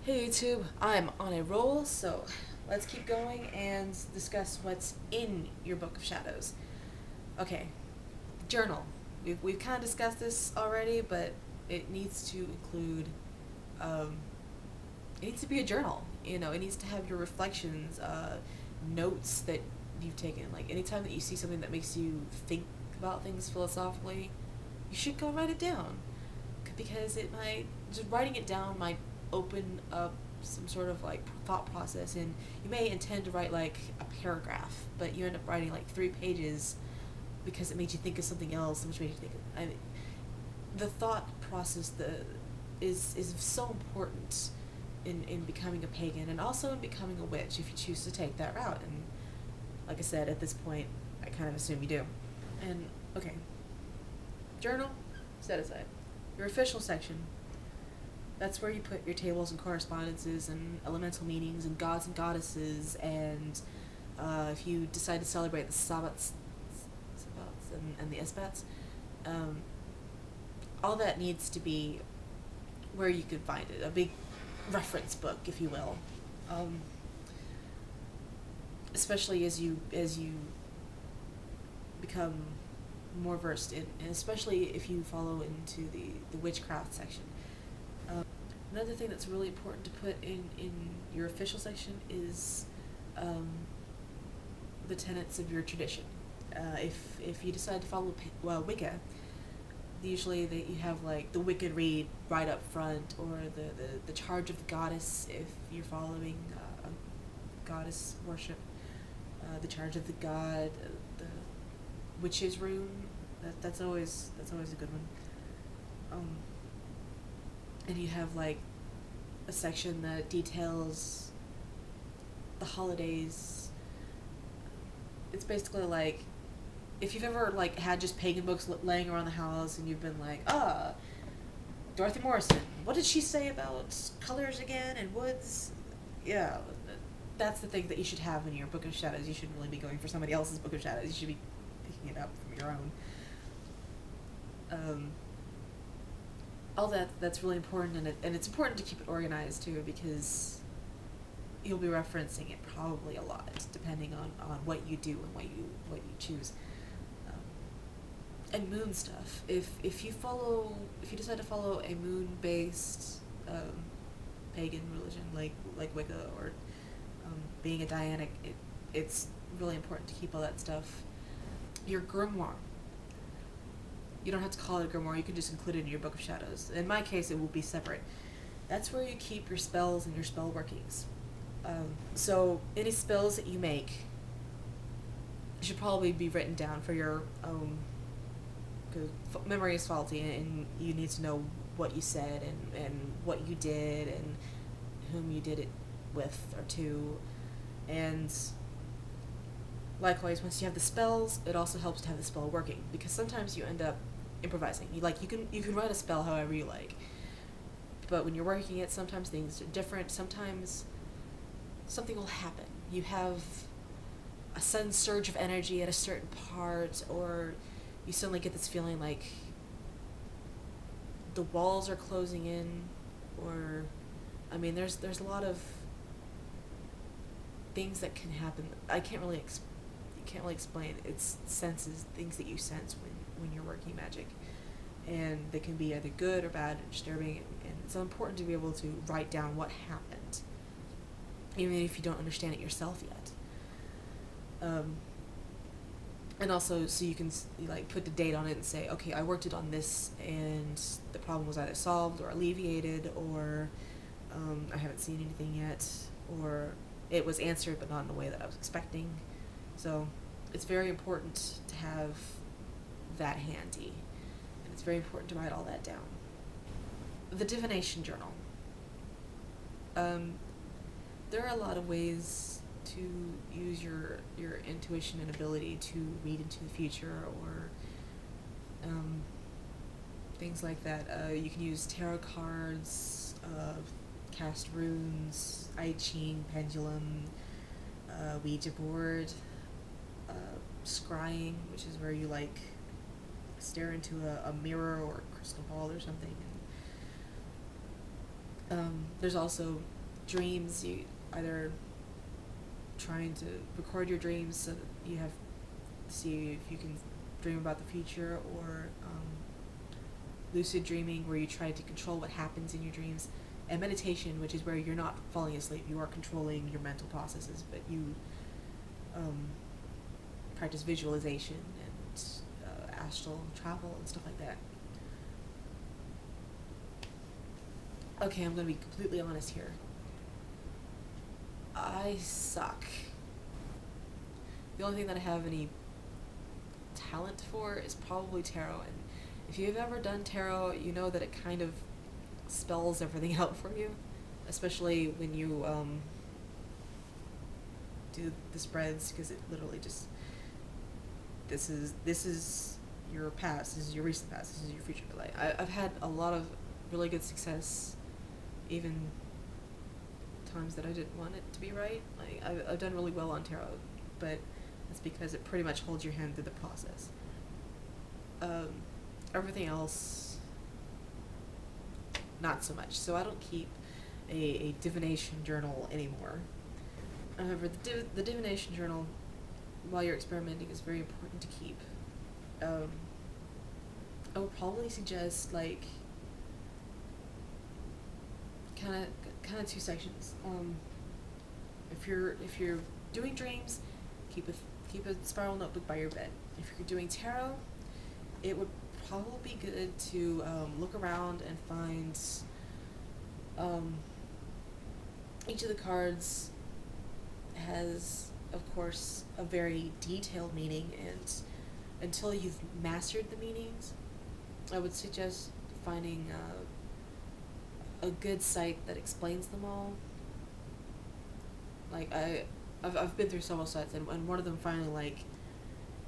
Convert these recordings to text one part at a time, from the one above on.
Hey YouTube, I'm on a roll, so let's keep going and discuss what's in your Book of Shadows. Okay, journal. We've kind of discussed this already, but it needs to include, um, it needs to be a journal. You know, it needs to have your reflections, notes that you've taken. Like, anytime that you see something that makes you think about things philosophically, you should go write it down. Because just writing it down might open up some sort of like thought process, and you may intend to write like a paragraph, but you end up writing like 3 pages because it made you think of something else, which made you think the thought process is so important in becoming a pagan, and also in becoming a witch if you choose to take that route. And like I said, at this point I kind of assume you do. And okay, journal set aside. Your official section, that's where you put your tables and correspondences and elemental meanings and gods and goddesses, and if you decide to celebrate the Sabbats and the Esbats, all that needs to be where you can find it, a big reference book, if you will. Especially as you become more versed in, and especially if you follow into the witchcraft section. Another thing that's really important to put in your official section is the tenets of your tradition. If you decide to follow Wicca, usually you have like the Wicca read right up front, or the charge of the goddess if you're following a goddess worship, the charge of the god, the witch's rune. That's always a good one. And you have like a section that details the holidays. It's basically like, if you've ever like had just pagan books laying around the house and you've been like, Dorothy Morrison, what did she say about colors again and woods? Yeah, that's the thing that you should have in your Book of Shadows. You shouldn't really be going for somebody else's Book of Shadows. You should be picking it up from your own. All that's really important, and it's important to keep it organized too, because you'll be referencing it probably a lot, depending on what you do and what you choose. And moon stuff. If you decide to follow a moon based pagan religion like Wicca, or being a Dianic, it's really important to keep all that stuff. Your grimoire. You don't have to call it a grimoire, you can just include it in your Book of Shadows. In my case, it will be separate. That's where you keep your spells and your spell workings. So any spells that you make should probably be written down for your own, because memory is faulty, and you need to know what you said and what you did and whom you did it with or to. And likewise, once you have the spells, it also helps to have the spell working, because sometimes you end up improvising. You can write a spell however you like, but when you're working it, sometimes things are different. Sometimes something will happen. You have a sudden surge of energy at a certain part, or you suddenly get this feeling like the walls are closing in, or there's a lot of things that can happen. I can't really explain. It's senses, things that you sense when you're working magic, and they can be either good or bad or disturbing, and it's important to be able to write down what happened, even if you don't understand it yourself yet. And also, so you can like put the date on it and say, okay, I worked it on this, and the problem was either solved or alleviated, or I haven't seen anything yet, or it was answered but not in the way that I was expecting. So it's very important to have that handy, and it's very important to write all that down. The divination journal. There are a lot of ways to use your intuition and ability to read into the future, or things like that. You can use tarot cards, cast runes, I Ching, pendulum, Ouija board, scrying, which is where you like stare into a mirror or a crystal ball or something. And there's also dreams, you either trying to record your dreams so that you have see if you can dream about the future, or lucid dreaming, where you try to control what happens in your dreams, and meditation, which is where you're not falling asleep, you are controlling your mental processes, but you practice visualization and astral travel and stuff like that. Okay, I'm gonna be completely honest here. I suck. The only thing that I have any talent for is probably tarot, and if you've ever done tarot, you know that it kind of spells everything out for you, especially when you do the spreads, because it literally just this is your past, this is your recent past, this is your future. Like I've had a lot of really good success, even times that I didn't want it to be right. Like I've done really well on tarot, but that's because it pretty much holds your hand through the process. Everything else, not so much. So I don't keep a divination journal anymore. However, the divination journal, while you're experimenting, is very important to keep. I would probably suggest like kind of two sections. If you're doing dreams, keep a spiral notebook by your bed. If you're doing tarot, it would probably be good to look around and find each of the cards has, of course, a very detailed meaning, and until you've mastered the meanings, I would suggest finding a good site that explains them all. Like I've been through several sites, and one of them finally, like,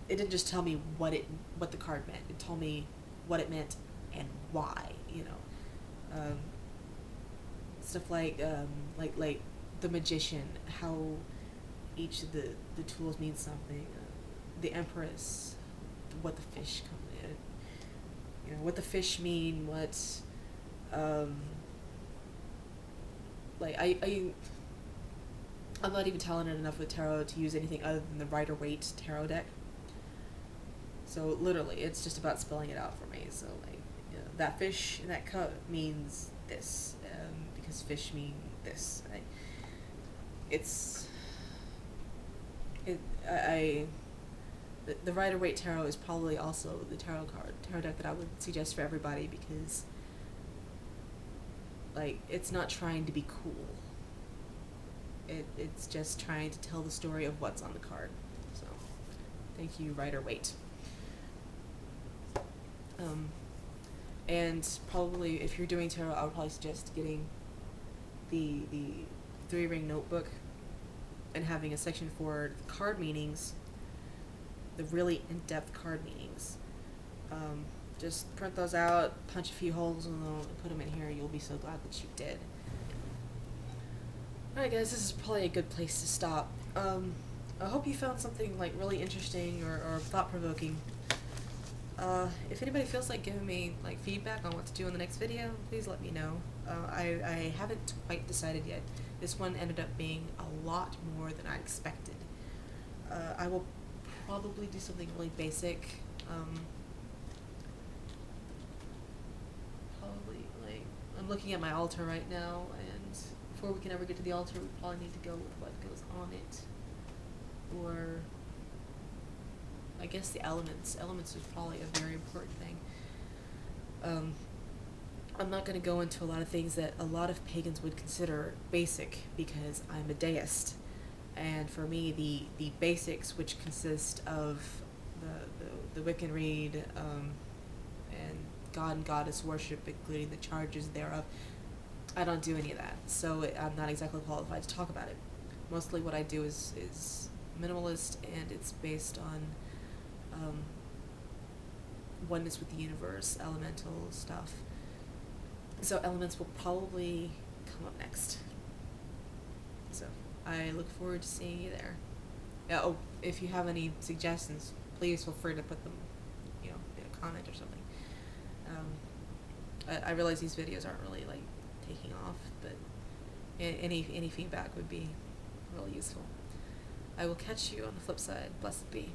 it didn't just tell me what the card meant. It told me what it meant and why. Stuff like the magician, how each of the tools means something. The Empress, what the fish come in. What the fish mean. What I'm not even talented enough with tarot to use anything other than the Rider-Waite tarot deck. So literally, it's just about spelling it out for me. So that fish in that cup means this, because fish mean this. The Rider-Waite tarot is probably also the tarot deck that I would suggest for everybody, because it's not trying to be cool. It's just trying to tell the story of what's on the card. So, thank you, Rider-Waite. And probably if you're doing tarot, I would probably suggest getting the 3-ring notebook and having a section for card meanings, the really in-depth card meanings. Just print those out, punch a few holes in them, and put them in here. You'll be so glad that you did. Alright guys, this is probably a good place to stop. I hope you found something really interesting or thought-provoking. If anybody feels like giving me feedback on what to do in the next video, please let me know. I haven't quite decided yet. This one ended up being a lot more than I expected. I will probably do something really basic. I'm looking at my altar right now, and before we can ever get to the altar, we probably need to go with what goes on it. Or I guess the elements. Elements is probably a very important thing. I'm not going to go into a lot of things that a lot of pagans would consider basic, because I'm a deist. And for me, the basics, which consist of the Wiccan Rede, and God and Goddess worship, including the charges thereof, I don't do any of that. So I'm not exactly qualified to talk about it. Mostly what I do is minimalist, and it's based on oneness with the universe, elemental stuff. So elements will probably come up next. So I look forward to seeing you there. Oh, if you have any suggestions, please feel free to put them, in a comment or something. I realize these videos aren't really taking off, but Any feedback would be really useful. I will catch you on the flip side. Blessed be.